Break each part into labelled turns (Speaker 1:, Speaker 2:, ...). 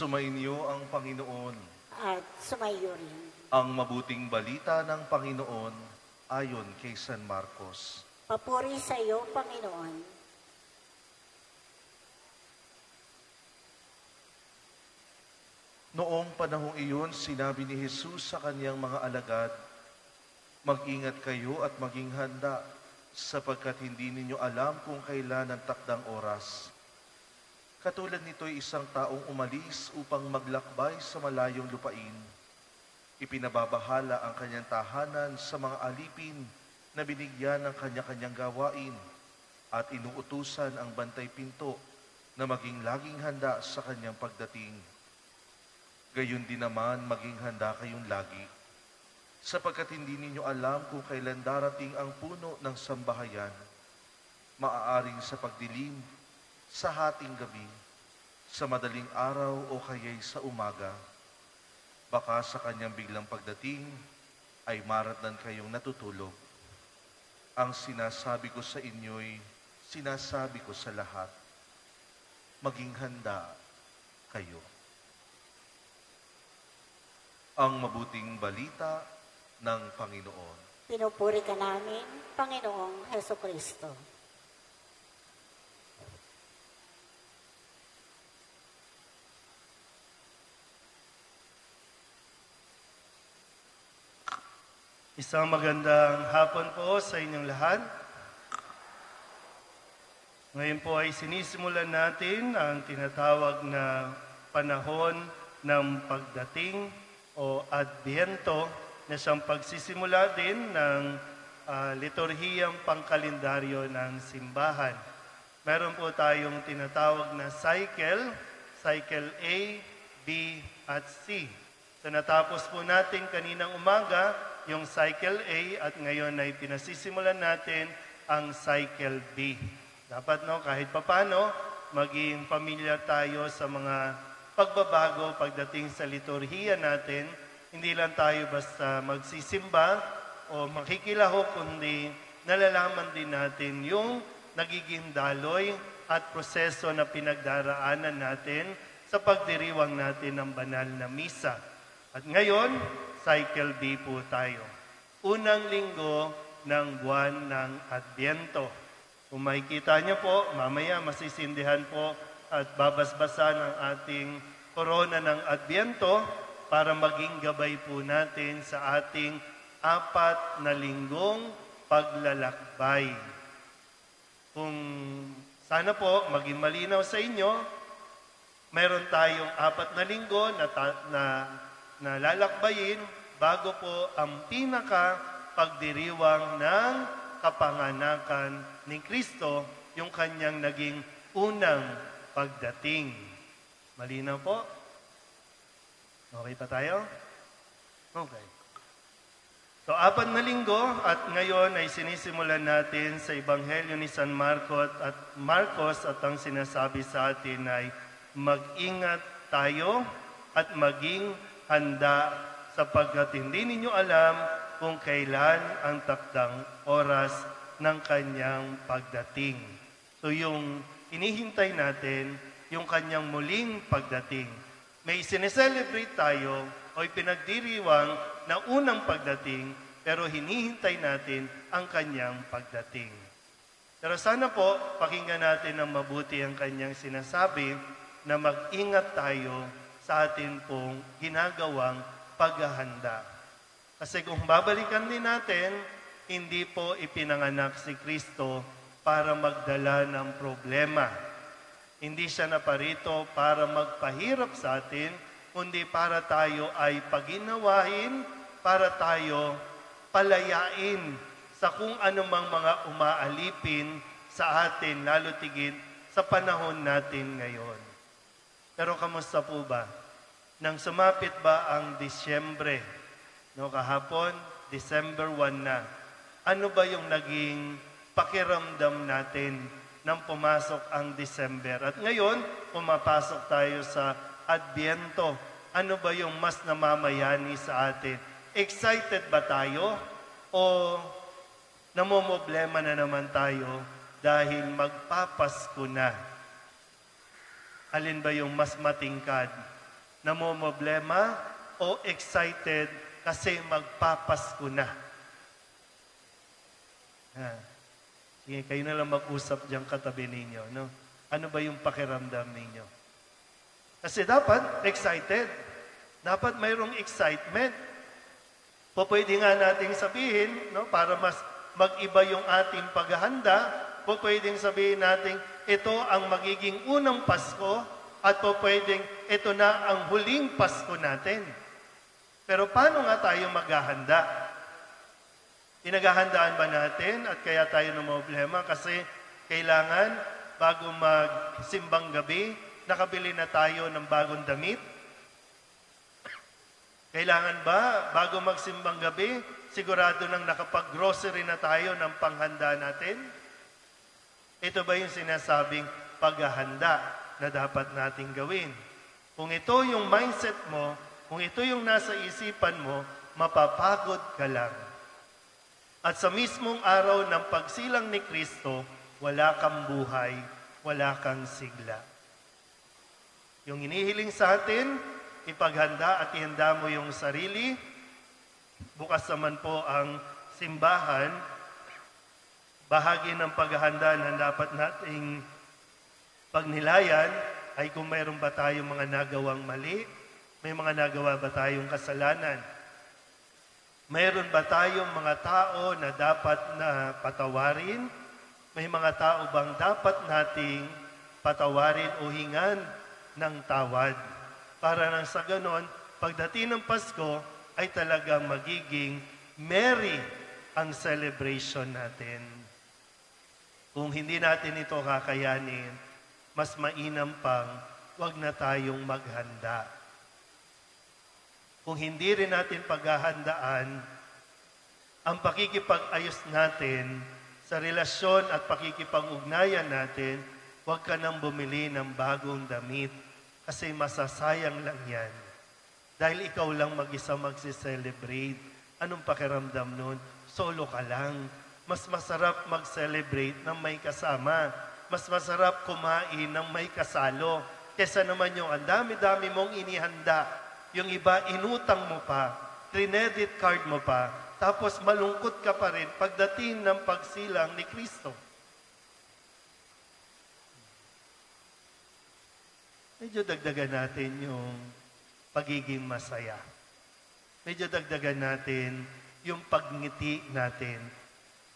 Speaker 1: Sumainyo ang Panginoon.
Speaker 2: At sumayo rin.
Speaker 1: Ang mabuting balita ng Panginoon ayon kay San Marcos.
Speaker 2: Papuri sa iyo, Panginoon.
Speaker 1: Noong panahong iyon, sinabi ni Jesus sa kanyang mga alagad, "Mag-ingat kayo at maging handa, sapagkat hindi ninyo alam kung kailan ang takdang oras. Katulad nito'y isang taong umalis upang maglakbay sa malayong lupain. Ipinababahala ang kanyang tahanan sa mga alipin na binigyan ng kanya-kanyang gawain at inuutusan ang bantay pinto na maging laging handa sa kanyang pagdating. Gayon din naman maging handa kayong lagi, sapagkat hindi ninyo alam kung kailan darating ang puno ng sambahayan, maaaring sa pagdilim, sa hating gabi, sa madaling araw o kaya'y sa umaga. Baka sa kanyang biglang pagdating ay maratnan kayong natutulog. Ang sinasabi ko sa inyo'y sinasabi ko sa lahat, maging handa kayo." Ang mabuting balita ng Panginoon.
Speaker 2: Pinupuri ka namin, Panginoong Hesukristo.
Speaker 3: Isang magandang hapon po sa inyong lahat. Ngayon po ay sinisimulan natin ang tinatawag na panahon ng pagdating o Adbyento na siyang pagsisimula din ng liturhiyang pangkalendaryo ng simbahan. Meron po tayong tinatawag na cycle A, B, at C. So natapos po natin kaninang umaga yung cycle A at ngayon ay pinasisimulan natin ang cycle B. Dapat kahit papano maging familiar tayo sa mga pagbabago pagdating sa liturhiya natin. Hindi lang tayo basta magsisimba o makikilahok, kundi nalalaman din natin yung nagiging daloy at proseso na pinagdaraanan natin sa pagdiriwang natin ng banal na misa. At ngayon, cycle B po tayo. Unang linggo ng buwan ng Adbyento. Kung makikita niyo po, mamaya masisindihan po at babasbasan ang ating korona ng Adbyento para maging gabay po natin sa ating 4 na linggong paglalakbay. Kung sana po maging malinaw sa inyo, mayroon tayong 4 na linggo na lalakbayin bago po ang pinaka-pagdiriwang ng kapanganakan ni Kristo, yung kanyang naging unang pagdating. Malinaw po? Okay pa tayo? Okay. So, 4 na linggo at ngayon ay sinisimulan natin sa Ebanghelyo ni San Marcos at ang sinasabi sa atin ay mag-ingat tayo at maging handa sapagkat hindi ninyo alam kung kailan ang takdang oras ng kanyang pagdating. So yung hinihintay natin, yung kanyang muling pagdating. May sineselebrate tayo o pinagdiriwang na unang pagdating, pero hinihintay natin ang kanyang pagdating. Pero sana po, pakinggan natin ng mabuti ang kanyang sinasabi na mag-ingat tayo sa atin pong ginagawang paghahanda. Kasi kung babalikan din natin, hindi po ipinanganak si Kristo para magdala ng problema. Hindi siya naparito para magpahirap sa atin, kundi para tayo ay paginawahin, para tayo palayain sa kung anumang mga umaalipin sa atin, lalo tigit sa panahon natin ngayon. Pero kamusta po ba? Nang sumapit ba ang Disyembre? Kahapon, December 1 na. Ano ba yung naging pakiramdam natin nang pumasok ang December? At ngayon, pumapasok tayo sa Adbyento. Ano ba yung mas namamayani sa atin? Excited ba tayo? O namomblema na naman tayo dahil magpapasko na? Alin ba yung mas matingkad? Namomroblema o excited kasi magpapasko na? Sige, kayo na lang mag-usap diyang katabi ninyo. No? Ano ba yung pakiramdam ninyo? Kasi dapat excited. Dapat mayroong excitement. Pwede nga nating sabihin, no, para mas mag-iba yung ating paghahanda, pwedeng sabihin natin, ito ang magiging unang Pasko at pwedeng ito na ang huling Pasko natin. Pero paano nga tayo maghahanda? Pinaghahandaan ba natin at kaya tayo namomroblema? Kasi kailangan bago magsimbang gabi, nakabili na tayo ng bagong damit? Kailangan ba bago magsimbang gabi, sigurado nang nakapag-grocery na tayo ng panghanda natin? Ito ba yung sinasabing paghahanda na dapat nating gawin? Kung ito yung mindset mo, kung ito yung nasa isipan mo, mapapagod ka lang. At sa mismong araw ng pagsilang ni Kristo, wala kang buhay, wala kang sigla. Yung inihiling sa atin, ipaghanda at ihanda mo yung sarili. Bukas naman po ang simbahan. Bahagi ng paghahanda na dapat nating pagnilayan ay kung mayroon ba tayong mga nagawang mali, may mga nagawa ba tayong kasalanan. Mayroon ba tayong mga tao na dapat na patawarin? May mga tao bang dapat nating patawarin o hingan ng tawad? Para nang sa ganon, pagdating ng Pasko ay talagang magiging merry ang celebration natin. Kung hindi natin ito kakayanin, mas mainam pang wag na tayong maghanda. Kung hindi rin natin paghahandaan, ang pakikipag-ayos natin sa relasyon at pakikipag-ugnayan natin, huwag ka nang bumili ng bagong damit kasi masasayang lang yan. Dahil ikaw lang mag-isa magsi-celebrate. Anong pakiramdam nun? Solo ka lang. Mas masarap mag-celebrate ng may kasama. Mas masarap kumain ng may kasalo. Kesa naman yung ang dami-dami mong inihanda. Yung iba, inutang mo pa, credit card mo pa, tapos malungkot ka pa rin pagdating ng pagsilang ni Kristo. Medyo dagdagan natin yung pagiging masaya. Medyo dagdagan natin yung pagngiti natin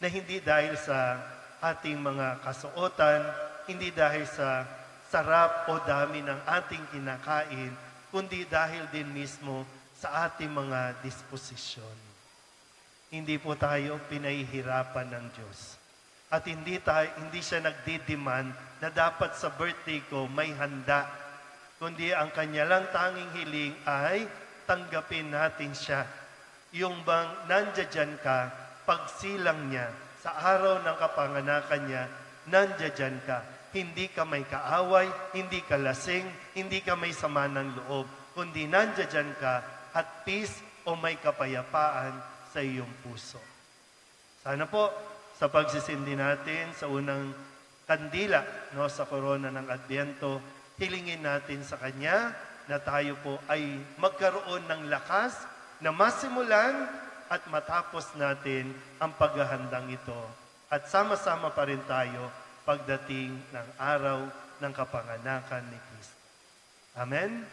Speaker 3: na hindi dahil sa ating mga kasuotan, hindi dahil sa sarap o dami ng ating kinakain, kundi dahil din mismo sa ating mga disposisyon. Hindi po tayo pinahihirapan ng Diyos. At hindi siya nagdi-demand na dapat sa birthday ko may handa, kundi ang kanya lang tanging hiling ay tanggapin natin siya. Yung bang nandiyan ka, pagsilang niya, sa araw ng kapanganakan niya, nandiyan ka. Hindi ka may kaaway, hindi ka lasing, hindi ka may sama ng loob, kundi nandiyan ka at peace o may kapayapaan sa iyong puso. Sana po, sa pagsisindi natin sa unang kandila no, sa korona ng Adbyento, hilingin natin sa Kanya na tayo po ay magkaroon ng lakas na masimulan at matapos natin ang paghahandang ito. At sama-sama pa rin tayo pagdating ng araw ng kapanganakan ni Kristo. Amen?